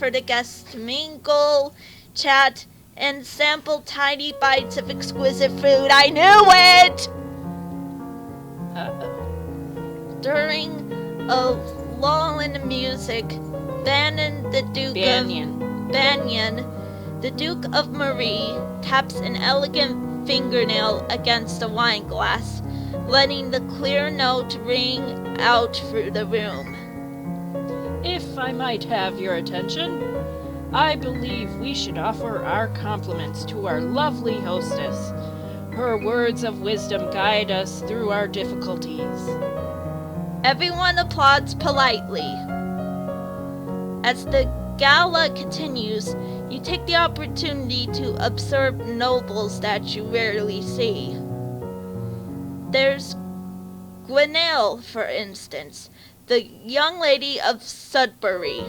for the guests to mingle, chat, and sample tiny bites of exquisite food. I knew it! During a lull in the music, Banyan, the Duke of Marie, taps an elegant fingernail against a wine glass, letting the clear note ring out through the room. If I might have your attention, I believe we should offer our compliments to our lovely hostess. Her words of wisdom guide us through our difficulties. Everyone applauds politely. As the gala continues, you take the opportunity to observe nobles that you rarely see. There's Gwenaëlle, for instance, the young lady of Sudbury,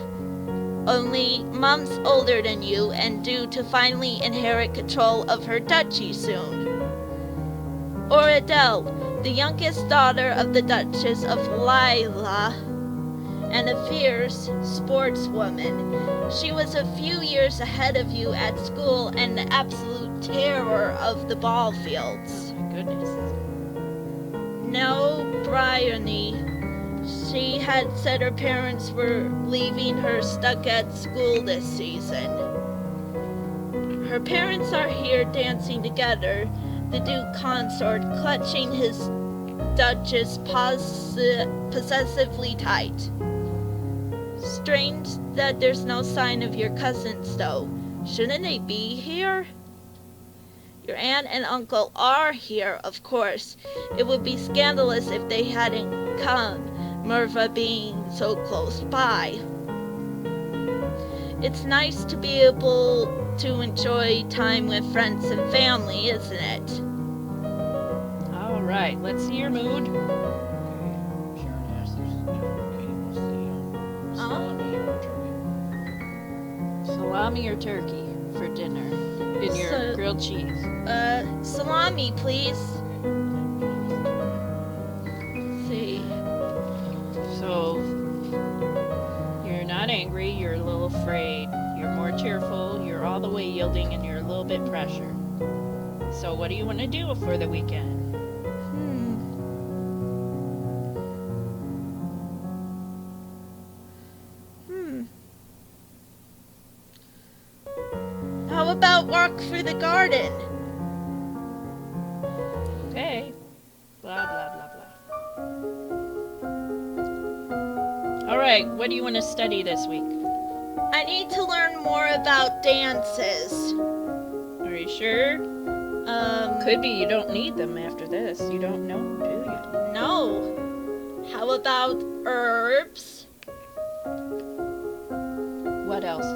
only months older than you and due to finally inherit control of her duchy soon. Or Adele, the youngest daughter of the Duchess of Lila, and a fierce sportswoman. She was a few years ahead of you at school and the absolute terror of the ball fields. My goodness. No, Bryony. She had said her parents were leaving her stuck at school this season. Her parents are here dancing together, the Duke consort clutching his Duchess possessively tight. Strange that there's no sign of your cousins, though. Shouldn't they be here? Your aunt and uncle are here, of course. It would be scandalous if they hadn't come, Merva being so close by. It's nice to be able to enjoy time with friends and family, isn't it? All right, let's see your mood. Sharon asked if Katie wants the salami or turkey. Salami or turkey for dinner? In your grilled cheese. Salami, please. Let's see. So, you're not angry, you're a little afraid, you're more cheerful, you're all the way yielding, and you're a little bit pressured. So what do you want to do for the weekend? How about walk through the garden? Okay. Blah, blah, blah, blah. All right, what do you want to study this week? I need to learn more about dances. Are you sure? Could be you don't need them after this. You don't know, do you? No. How about herbs? What else?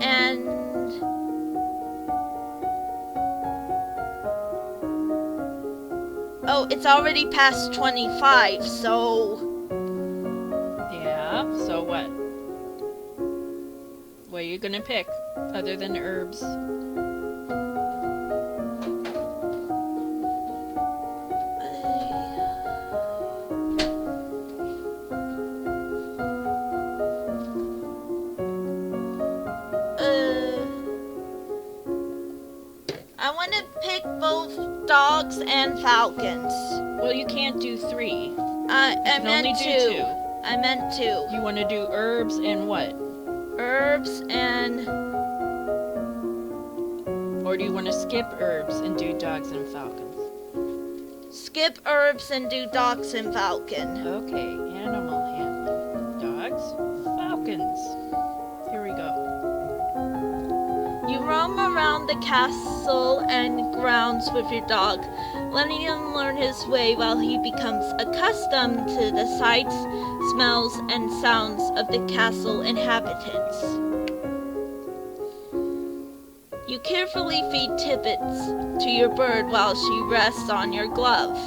And oh, it's already past 25, so Yeah, so what? What are you gonna pick, other than herbs? I want to pick both dogs and falcons. Well, you can't do 3. I can meant only do 2. 2. I meant 2. You want to do herbs and what? Herbs and... Or do you want to skip herbs and do dogs and falcons? Skip herbs and do dogs and falcon. Okay, animal handling. Dogs, falcons. Here we go. You roam around the castle and grounds with your dog, letting him learn his way while he becomes accustomed to the sights, smells, and sounds of the castle inhabitants. You carefully feed tidbits to your bird while she rests on your glove.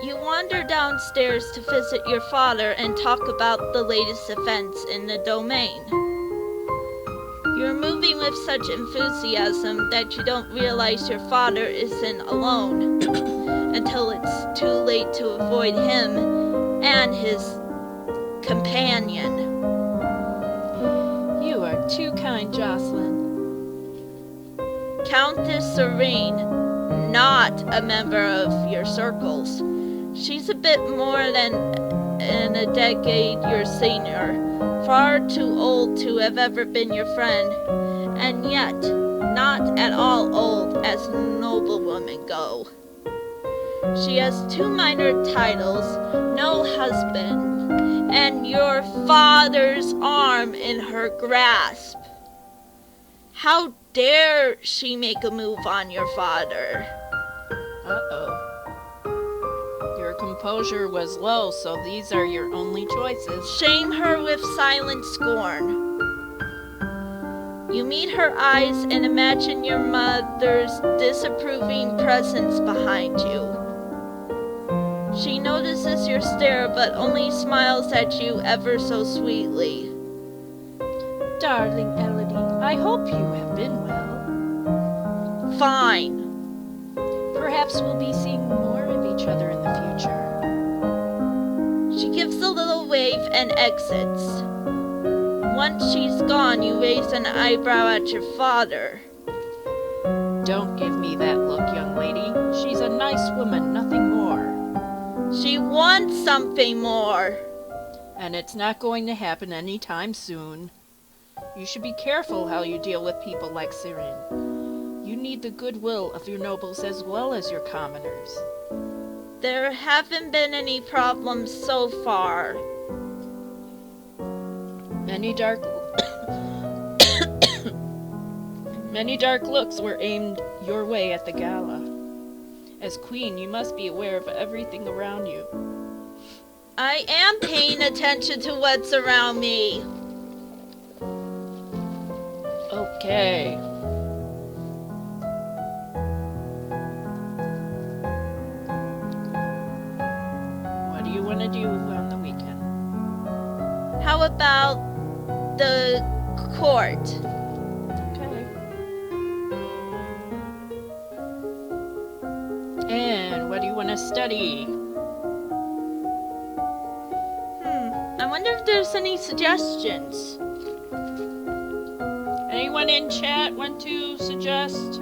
You wander downstairs to visit your father and talk about the latest events in the domain. You're moving with such enthusiasm that you don't realize your father isn't alone until it's too late to avoid him and his companion. You are too kind, Jocelyn. Countess Serene, not a member of your circles. She's a bit more than in a decade your senior, far too old to have ever been your friend, and yet not at all old as noblewomen go. She has 2 minor titles, no husband, and your father's arm in her grasp. How dare she make a move on your father? Uh-oh. Your composure was low, so these are your only choices. Shame her with silent scorn. You meet her eyes and imagine your mother's disapproving presence behind you. She notices your stare but only smiles at you ever so sweetly. Darling Elodie, I hope you have been well. Fine. Perhaps we'll be seeing more of each other in the future. She gives a little wave and exits. Once she's gone, you raise an eyebrow at your father. Don't give me that look, young lady. She's a nice woman, nothing more. She wants something more. And it's not going to happen anytime soon. You should be careful how you deal with people like Sirin. You need the goodwill of your nobles as well as your commoners. There haven't been any problems so far. Many dark looks were aimed your way at the gala. As queen, you must be aware of everything around you. I am paying attention to what's around me. Okay. What do you want to do on the weekend? How about the court? Okay. And what do you want to study? I wonder if there's any suggestions. Anyone in chat want to suggest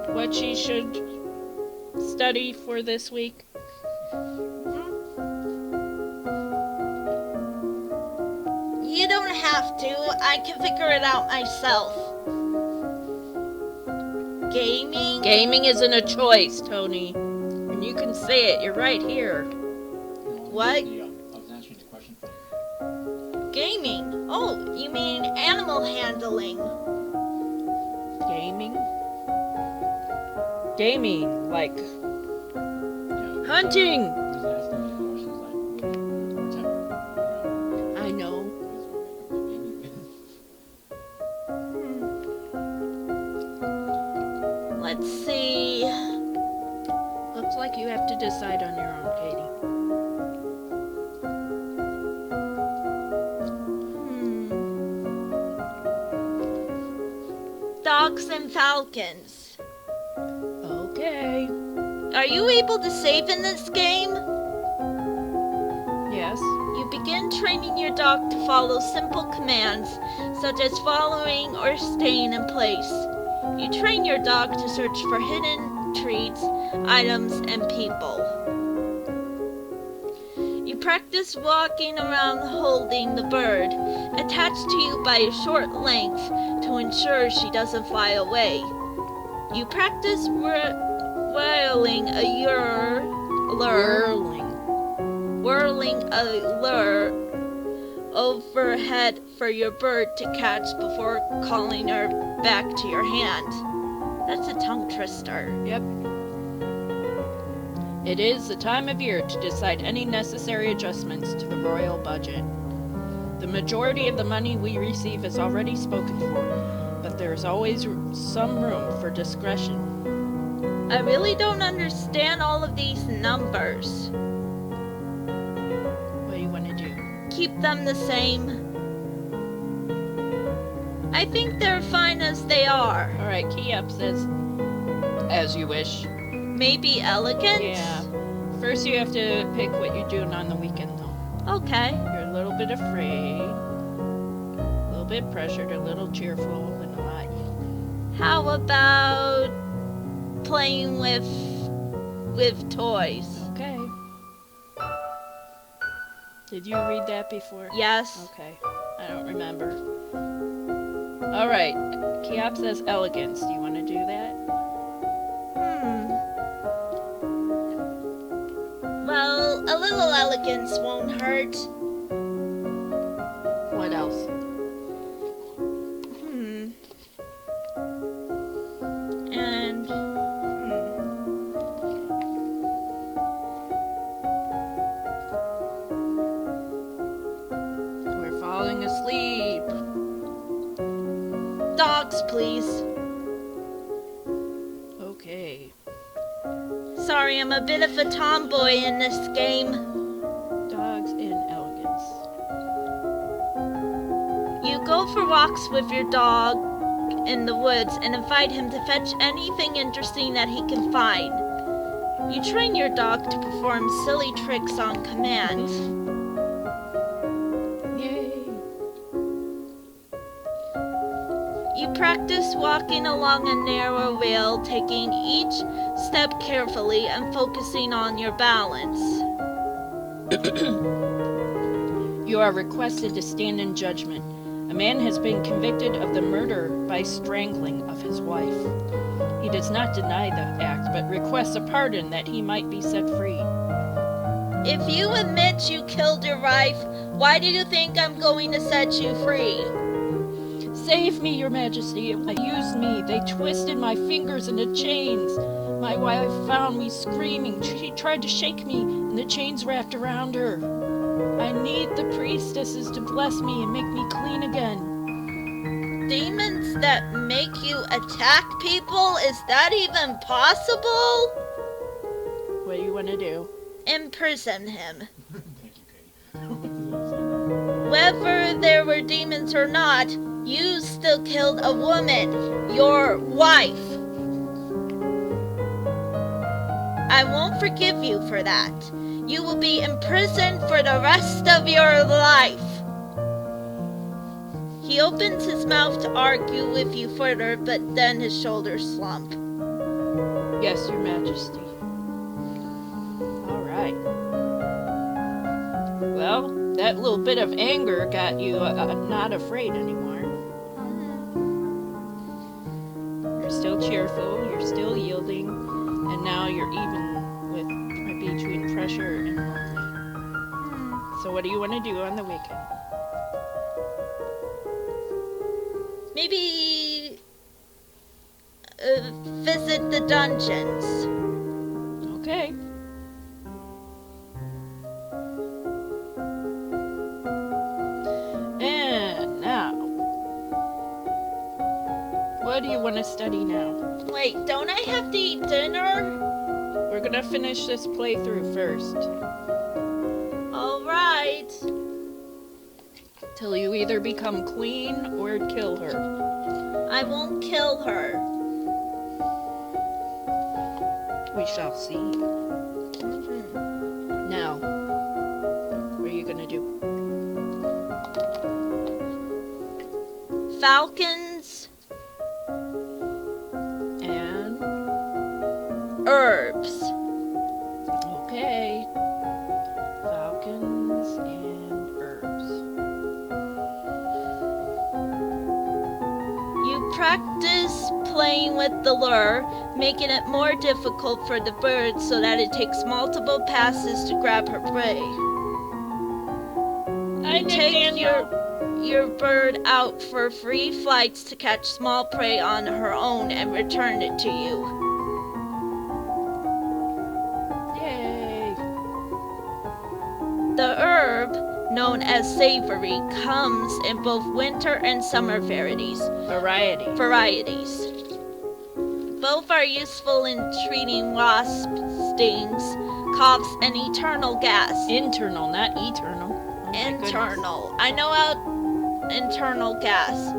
what she should study for this week? You don't have to. I can figure it out myself. Gaming? Gaming isn't a choice, Tony. And you can say it. You're right here. What? I was answering the question for you. Gaming? Oh, you mean animal handling? Gaming? Gaming, like Yeah, hunting. he was asking me questions like, what type of, I know. Let's see. Looks like you have to decide on your own, Katie. Dogs and falcons. Okay. Are you able to save in this game? Yes. You begin training your dog to follow simple commands, such as following or staying in place. You train your dog to search for hidden treats, items, and people. You practice walking around holding the bird, attached to you by a short length to ensure she doesn't fly away. You practice whirling a lure overhead for your bird to catch before calling her back to your hand. That's a tongue twister. Yep. It is the time of year to decide any necessary adjustments to the royal budget. The majority of the money we receive is already spoken for, but there's always some room for discretion. I really don't understand all of these numbers. What do you want to do? Keep them the same. I think they're fine as they are. Alright, key up says, as you wish. Maybe elegant? Yeah. First you have to pick what you're doing on the weekend, though. Okay. You're a little little bit afraid, a little bit pressured, a little cheerful, and a lot yielding. How about playing with toys? Okay. Did you read that before? Yes. Okay. I don't remember. All right. Keop says elegance. Do you want to do that? Well, a little elegance won't hurt. What else? And We're falling asleep. dogs, please. Okay. Sorry, I'm a bit of a tomboy in this game. Dogs and elegance. You go for walks with your dog in the woods and invite him to fetch anything interesting that he can find. You train your dog to perform silly tricks on command. Yay. You practice walking along a narrow rail, taking each step carefully and focusing on your balance. You are requested to stand in judgment. A man has been convicted of the murder by strangling of his wife. He does not deny the act, but requests a pardon that he might be set free. If you admit you killed your wife, why do you think I'm going to set you free? Save me, your majesty. They used me. They twisted my fingers into chains. My wife found me screaming. She tried to shake me, and the chains wrapped around her. I need the priestesses to bless me and make me clean again. Demons that make you attack people? Is that even possible? What do you want to do? Imprison him. Thank you, Katie. Whether there were demons or not, you still killed a woman, your wife. I won't forgive you for that. You will be imprisoned for the rest of your life. He opens his mouth to argue with you further, but then his shoulders slump. Yes, your majesty. All right. Well, that little bit of anger got you not afraid anymore. You're still cheerful, you're still yielding, and now you're even with between pressure and lonely. So what do you want to do on the weekend? Maybe visit the dungeons. Okay. And now, what do you want to study now? Wait, don't I have to eat dinner? We're gonna finish this playthrough first. All right. Till you either become queen or kill her. I won't kill her. We shall see. Now, what are you gonna do? Falcons And herbs. okay. Falcons and herbs. You practice playing with the lure, making it more difficult for the bird so that it takes multiple passes to grab her prey. You take your bird out for free flights to catch small prey on her own and return it to you. Yay! The herb, known as savory, comes in both winter and summer varieties. Variety. Both are useful in treating wasp stings, coughs, and eternal gas. Internal, not eternal. Oh my Internal. I know how internal gas.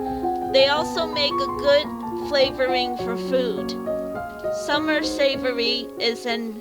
They also make a good flavoring for food. Summer savory is an